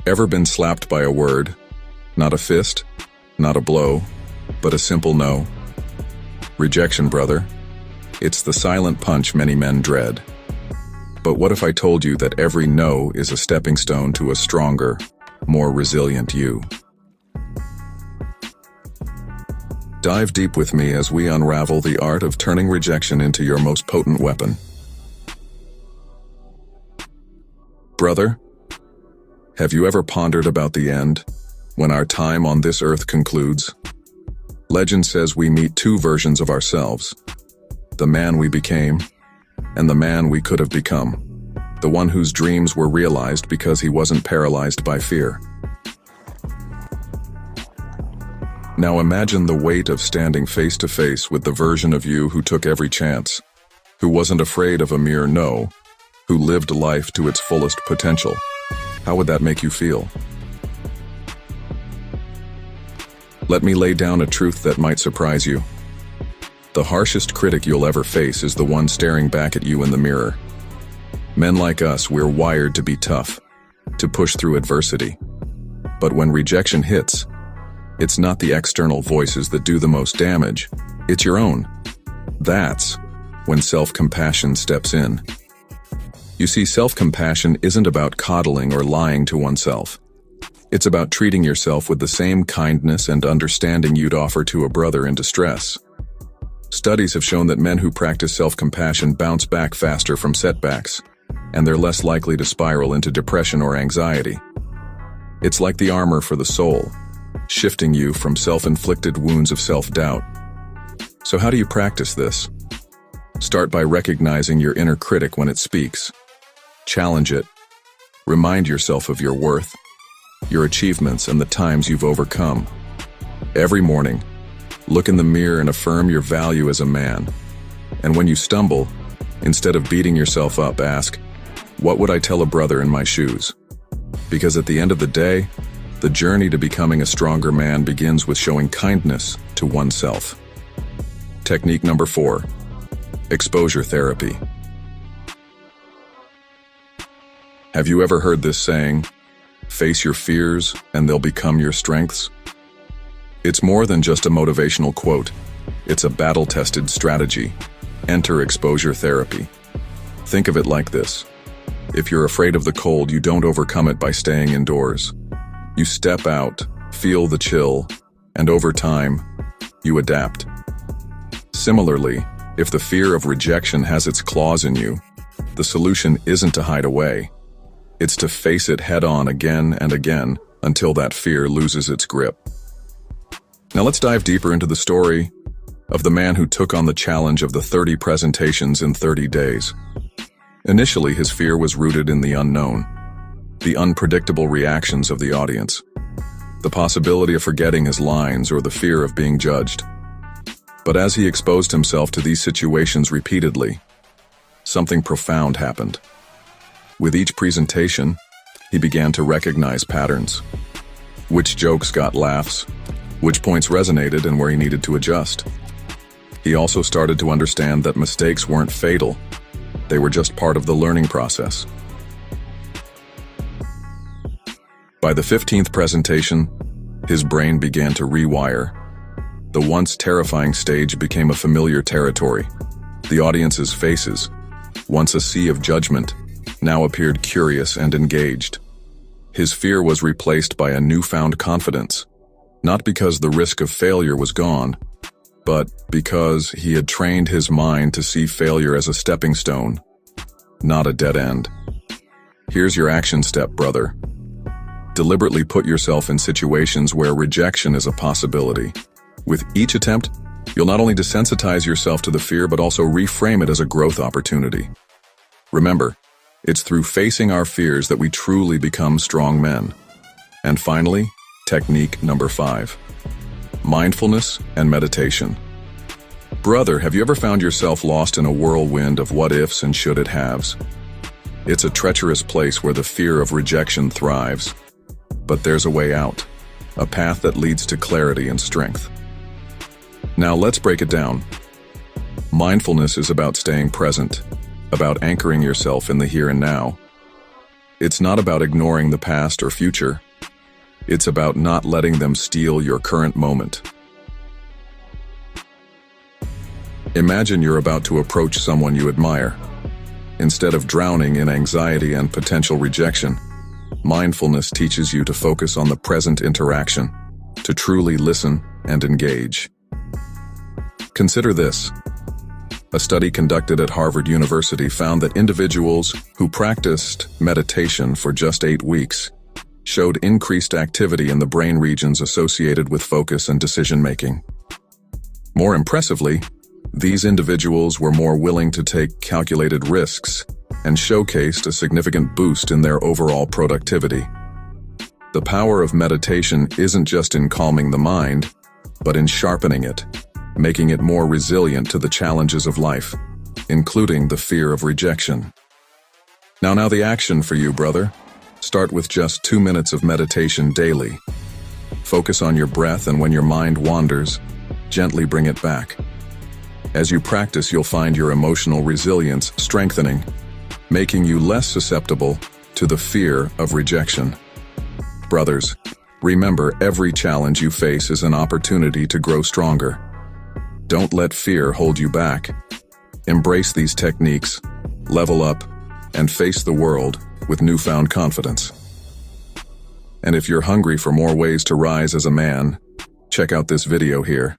Ever been slapped by a word? Not a fist, not a blow, but a simple no. Rejection, brother. It's the silent punch many men dread. But what if I told you that every no is a stepping stone to a stronger, more resilient you? Dive deep with me as we unravel the art of turning rejection into your most potent weapon. Brother, have you ever pondered about the end, when our time on this earth concludes? Legend says we meet two versions of ourselves, the man we became and the man we could have become, the one whose dreams were realized because he wasn't paralyzed by fear. Now imagine the weight of standing face to face with the version of you who took every chance, who wasn't afraid of a mere no, who lived life to its fullest potential. How would that make you feel? Let me lay down a truth that might surprise you. The harshest critic you'll ever face is the one staring back at you in the mirror. Men like us, we're wired to be tough, to push through adversity. But when rejection hits, it's not the external voices that do the most damage, it's your own. That's when self-compassion steps in. You see, self-compassion isn't about coddling or lying to oneself. It's about treating yourself with the same kindness and understanding you'd offer to a brother in distress. Studies have shown that men who practice self-compassion bounce back faster from setbacks, and they're less likely to spiral into depression or anxiety. It's like the armor for the soul, shifting you from self-inflicted wounds of self-doubt. So how do you practice this? Start by recognizing your inner critic when it speaks. Challenge it. Remind yourself of your worth, your achievements, and the times you've overcome. Every morning, look in the mirror and affirm your value as a man. And when you stumble, instead of beating yourself up, ask, what would I tell a brother in my shoes? Because at the end of the day, the journey to becoming a stronger man begins with showing kindness to oneself. Technique number 4, exposure therapy. Have you ever heard this saying, face your fears and they'll become your strengths? It's more than just a motivational quote. It's a battle-tested strategy. Enter exposure therapy. Think of it like this. If you're afraid of the cold, you don't overcome it by staying indoors. You step out, feel the chill, and over time, you adapt. Similarly, if the fear of rejection has its claws in you, the solution isn't to hide away. It's to face it head-on again and again until that fear loses its grip. Now let's dive deeper into the story of the man who took on the challenge of the 30 presentations in 30 days. Initially, his fear was rooted in the unknown, the unpredictable reactions of the audience, the possibility of forgetting his lines or the fear of being judged. But as he exposed himself to these situations repeatedly, something profound happened. With each presentation, he began to recognize patterns. Which jokes got laughs, which points resonated, and where he needed to adjust. He also started to understand that mistakes weren't fatal. They were just part of the learning process. By the 15th presentation, his brain began to rewire. The once terrifying stage became a familiar territory. The audience's faces, once a sea of judgment, now appeared curious and engaged. His fear was replaced by a newfound confidence. Not because the risk of failure was gone, but because he had trained his mind to see failure as a stepping stone, not a dead end. Here's your action step, brother. Deliberately put yourself in situations where rejection is a possibility. With each attempt, you'll not only desensitize yourself to the fear, but also reframe it as a growth opportunity. Remember, it's through facing our fears that we truly become strong men. And finally, technique number 5, mindfulness and meditation. Brother, have you ever found yourself lost in a whirlwind of what-ifs and should-it-haves? It's a treacherous place where the fear of rejection thrives. But there's a way out, a path that leads to clarity and strength. Now let's break it down. Mindfulness is about staying present, about anchoring yourself in the here and now. It's not about ignoring the past or future. It's about not letting them steal your current moment. Imagine you're about to approach someone you admire. Instead of drowning in anxiety and potential rejection, mindfulness teaches you to focus on the present interaction, to truly listen and engage. Consider this. A study conducted at Harvard University found that individuals who practiced meditation for just 8 weeks showed increased activity in the brain regions associated with focus and decision-making. More impressively, these individuals were more willing to take calculated risks and showcased a significant boost in their overall productivity. The power of meditation isn't just in calming the mind, but in sharpening it, making it more resilient to the challenges of life, including the fear of rejection. Now the action for you, brother. Start with just 2 minutes of meditation daily. Focus on your breath, and when your mind wanders, gently bring it back. As you practice, you'll find your emotional resilience strengthening, making you less susceptible to the fear of rejection. Brothers, remember, every challenge you face is an opportunity to grow stronger. Don't let fear hold you back. Embrace these techniques, level up, and face the world with newfound confidence. And if you're hungry for more ways to rise as a man, check out this video here.